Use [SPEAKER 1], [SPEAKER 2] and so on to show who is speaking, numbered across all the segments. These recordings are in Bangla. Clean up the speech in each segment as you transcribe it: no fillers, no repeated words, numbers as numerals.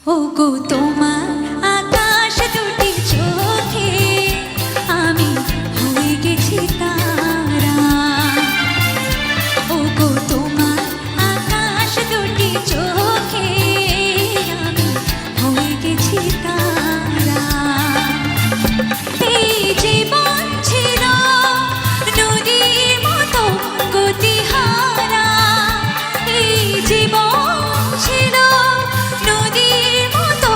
[SPEAKER 1] ওগো তোমার আকাশ দুটি চোখে আমি হয়ে গেছি তারা। ওগো তোমার আকাশ দুটি চোখে আমি হয়ে গেছি তারা। এই জীবন ছিল নদীর মতো গতিহারা, এই জীবন ছিল নদীর মতো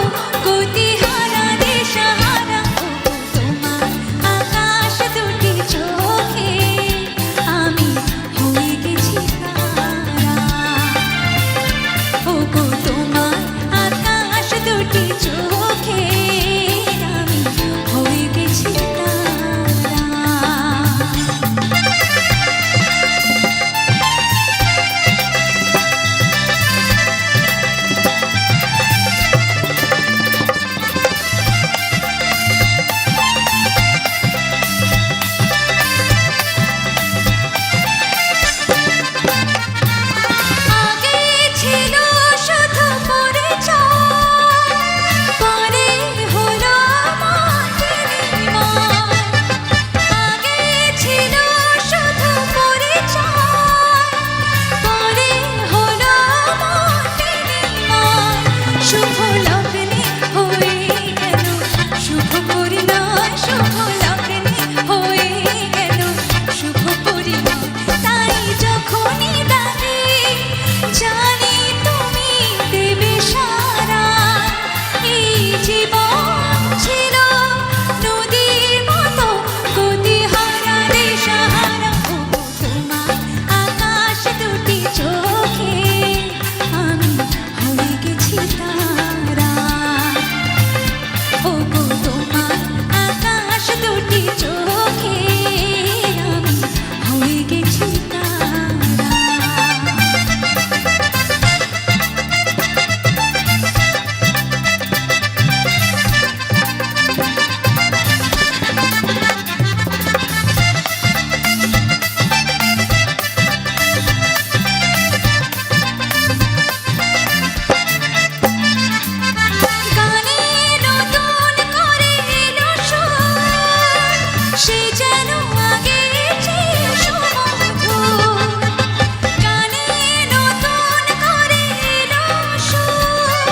[SPEAKER 1] গতিহারা দিশাহারা। ওগো তোমার আকাশ দুটি চোখে আমি হয়ে গেছি তারা। ওগো তোমার আকাশ দুটি চোখে আমি হয়ে গেছি তারা। আগে ছিল শুধু পরিচয়, পরে হলো মাটির ময়। আগে ছিল শুধু পরিচয়, পরে হলো মাটির ময়। শুভ লগ্নে হয়ে গেল শুভ পরিণয়, শুভ লগ্নে হয়ে গেল শুভ পরিণয়। তাই যখনই ডাকি জানি তুমি দেবে সারা। এই জীবন ছিল নদীর মতো গতিহারা দিশাহারা। ওগো তোমার আকাশ দুটি চোখে আমি হয়ে গেছি তারা। ওগো তোমার আকাশ দুটি চোখে আমি হয়ে গেছি তারা। গানে নতুন করে এলো সুর, সে যেন আগের চেয়ে সুমধুর। গানে নতুন করে এলো সুর,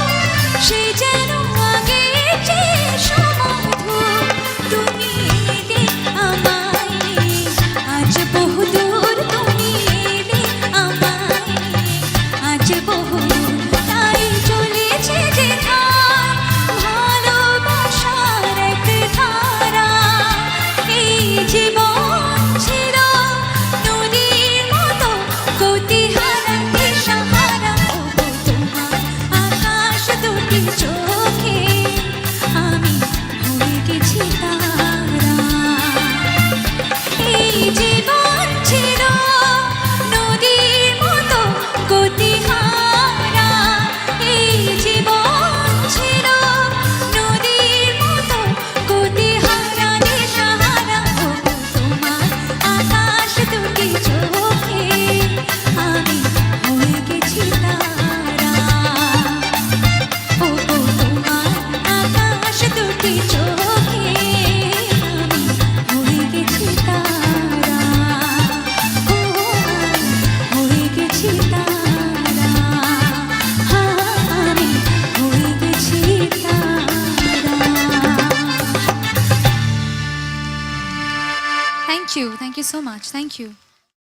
[SPEAKER 1] সে যেন আগের চেয়ে সুমধুর। তুমি এলে আমায় নিয়ে আজ বহুদূর, তুমি এলে আমায় নিয়ে আজ বহুদূর। তাই চলেছে যে ধার ভালোবাসার এক ধারা। এই জীবন ছিল নদীর মতো গতিহারা দিশাহারা। ওগো তোমার আকাশ দুটি চোখে আমি হয়ে গেছি তারা। এই জীবন ছিল নদীর মতো গতিহারা, এই জীবন ছিল নদীর মতো গতিহারা দিশাহারা। ওগো তোমার আকাশ দুটি চোখে আমি হয়ে গেছি তারা। ওগো তোমার আকাশ দুটি চোখে আমি হয়ে গেছি তারা। ও আমি হয়ে গেছি তারা, আমি হয়ে গেছি তারা।
[SPEAKER 2] Thank you so much. Thank you.